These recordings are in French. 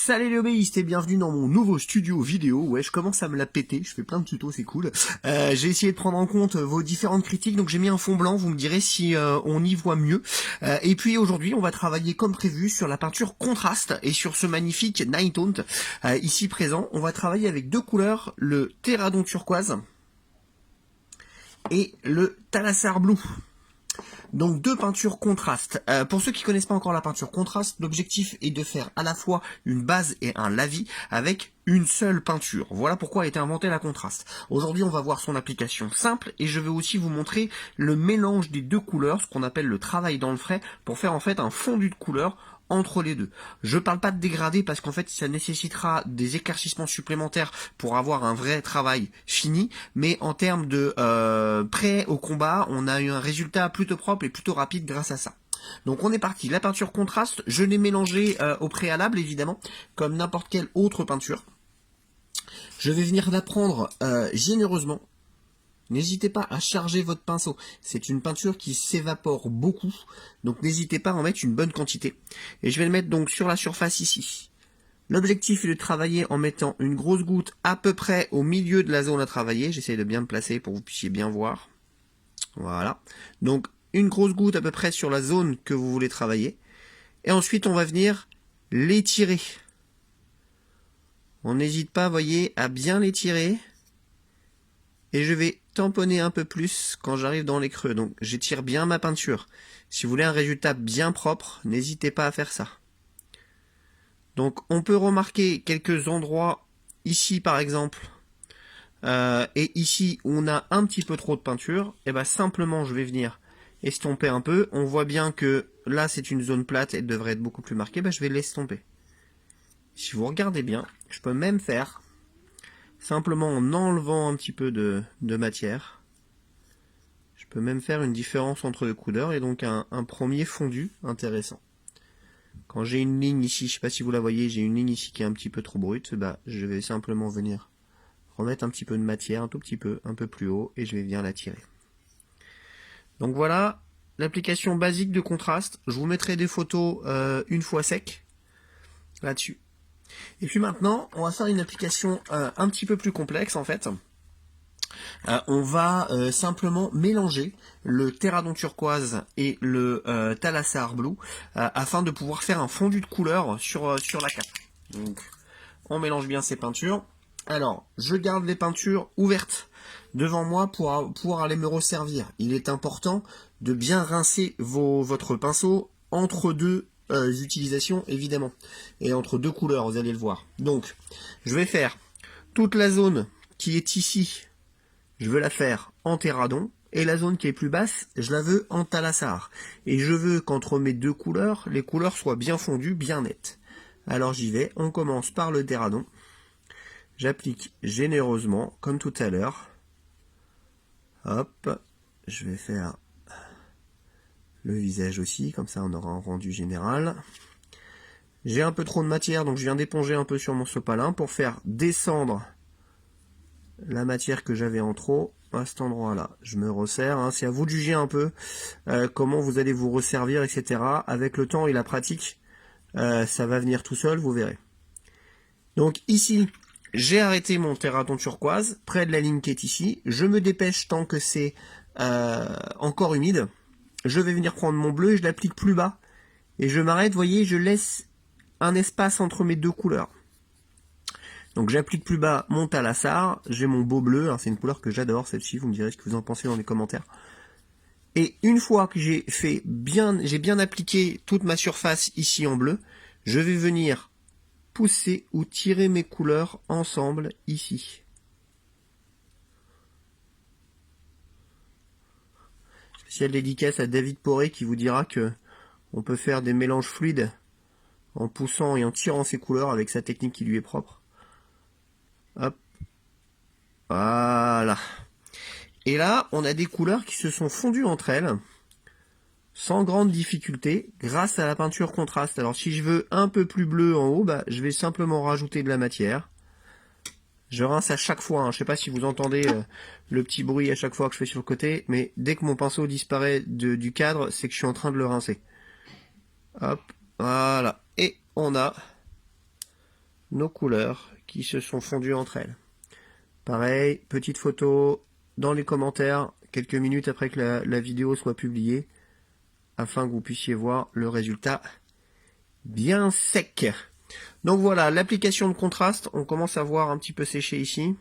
Salut les hobbyistes et bienvenue dans mon nouveau studio vidéo. Ouais, je commence à me la péter, je fais plein de tutos, c'est cool. J'ai essayé de prendre en compte vos différentes critiques, donc j'ai mis un fond blanc, vous me direz si on y voit mieux. Et puis aujourd'hui, on va travailler comme prévu sur la peinture contraste et sur ce magnifique Night Taunt. Ici présent, on va travailler avec deux couleurs, le Terradon turquoise et le Thalassar Blue. Donc deux peintures contraste. Pour ceux qui connaissent pas encore la peinture contraste, l'objectif est de faire à la fois une base et un lavis avec une seule peinture. Voilà pourquoi a été inventée la contraste. Aujourd'hui, on va voir son application simple et je vais aussi vous montrer le mélange des deux couleurs, ce qu'on appelle le travail dans le frais, pour faire en fait un fondu de couleurs entre les deux. Je parle pas de dégradé parce qu'en fait ça nécessitera des éclaircissements supplémentaires pour avoir un vrai travail fini, mais en termes de prêt au combat, on a eu un résultat plutôt propre et plutôt rapide grâce à ça. Donc on est parti, la peinture contraste, je l'ai mélangée au préalable évidemment, comme n'importe quelle autre peinture. Je vais venir la prendre généreusement. N'hésitez pas à charger votre pinceau. C'est une peinture qui s'évapore beaucoup, donc n'hésitez pas à en mettre une bonne quantité. Et je vais le mettre donc sur la surface ici. L'objectif est de travailler en mettant une grosse goutte à peu près au milieu de la zone à travailler. J'essaie de bien me placer pour que vous puissiez bien voir. Voilà. Donc une grosse goutte à peu près sur la zone que vous voulez travailler. Et ensuite on va venir l'étirer. On n'hésite pas, voyez, à bien l'étirer. Et je vais tamponner un peu plus quand j'arrive dans les creux. Donc j'étire bien ma peinture. Si vous voulez un résultat bien propre, n'hésitez pas à faire ça. Donc on peut remarquer quelques endroits, ici par exemple, et ici où on a un petit peu trop de peinture, et bien simplement je vais venir estomper un peu. On voit bien que là c'est une zone plate, elle devrait être beaucoup plus marquée, je vais l'estomper. Si vous regardez bien, je peux même faire simplement en enlevant un petit peu de matière. Je peux même faire une différence entre les couleurs et donc un premier fondu intéressant. Quand j'ai une ligne ici, je ne sais pas si vous la voyez, j'ai une ligne ici qui est un petit peu trop brute, je vais simplement venir remettre un petit peu de matière, un tout petit peu, un peu plus haut, et je vais venir la tirer. Donc voilà, l'application basique de contraste. Je vous mettrai des photos une fois sec là-dessus. Et puis maintenant, on va faire une application un petit peu plus complexe en fait. On va simplement mélanger le Terradon turquoise et le Thalassar Blue afin de pouvoir faire un fondu de couleur sur la cape. Donc, on mélange bien ces peintures. Alors, je garde les peintures ouvertes devant moi pour pouvoir aller me resservir. Il est important de bien rincer votre pinceau entre deux utilisations évidemment et entre deux couleurs, vous allez le voir. Donc je vais faire toute la zone qui est ici, je veux la faire en Terradon, et la zone qui est plus basse, je la veux en Thalassar, et je veux qu'entre mes deux couleurs, les couleurs soient bien fondues, bien nettes. Alors j'y vais, on commence par le Terradon, j'applique généreusement comme tout à l'heure. Hop, je vais faire le visage aussi, comme ça on aura un rendu général. J'ai un peu trop de matière, donc je viens d'éponger un peu sur mon sopalin pour faire descendre la matière que j'avais en trop à cet endroit-là. Je me resserre, hein. C'est à vous de juger un peu comment vous allez vous resservir, etc. Avec le temps et la pratique, ça va venir tout seul, vous verrez. Donc ici, j'ai arrêté mon Terradon turquoise, près de la ligne qui est ici. Je me dépêche tant que c'est encore humide. Je vais venir prendre mon bleu et je l'applique plus bas. Et je m'arrête, vous voyez, je laisse un espace entre mes deux couleurs. Donc j'applique plus bas mon Thalassar, j'ai mon beau bleu, c'est une couleur que j'adore celle-ci, vous me direz ce que vous en pensez dans les commentaires. Et une fois que j'ai bien appliqué toute ma surface ici en bleu, je vais venir pousser ou tirer mes couleurs ensemble ici. Spéciale dédicace à David Poré qui vous dira que on peut faire des mélanges fluides en poussant et en tirant ses couleurs avec sa technique qui lui est propre. Hop. Voilà. Et là, on a des couleurs qui se sont fondues entre elles sans grande difficulté grâce à la peinture contraste. Alors si je veux un peu plus bleu en haut, je vais simplement rajouter de la matière. Je rince à chaque fois, hein. Je ne sais pas si vous entendez le petit bruit à chaque fois que je fais sur le côté, mais dès que mon pinceau disparaît du cadre, c'est que je suis en train de le rincer. Hop, voilà. Et on a nos couleurs qui se sont fondues entre elles. Pareil, petite photo dans les commentaires, quelques minutes après que la vidéo soit publiée, afin que vous puissiez voir le résultat bien sec. Donc voilà, l'application de contraste, on commence à voir un petit peu séché ici.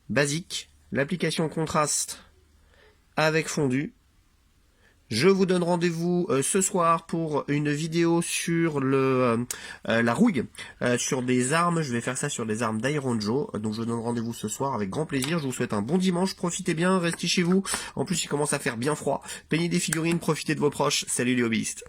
Basique, l'application contraste avec fondu. Je vous donne rendez-vous ce soir pour une vidéo sur la rouille, sur des armes. Je vais faire ça sur des armes d'Iron Joe. Donc je vous donne rendez-vous ce soir avec grand plaisir. Je vous souhaite un bon dimanche. Profitez bien, restez chez vous. En plus, il commence à faire bien froid. Peignez des figurines, profitez de vos proches. Salut les hobbyistes.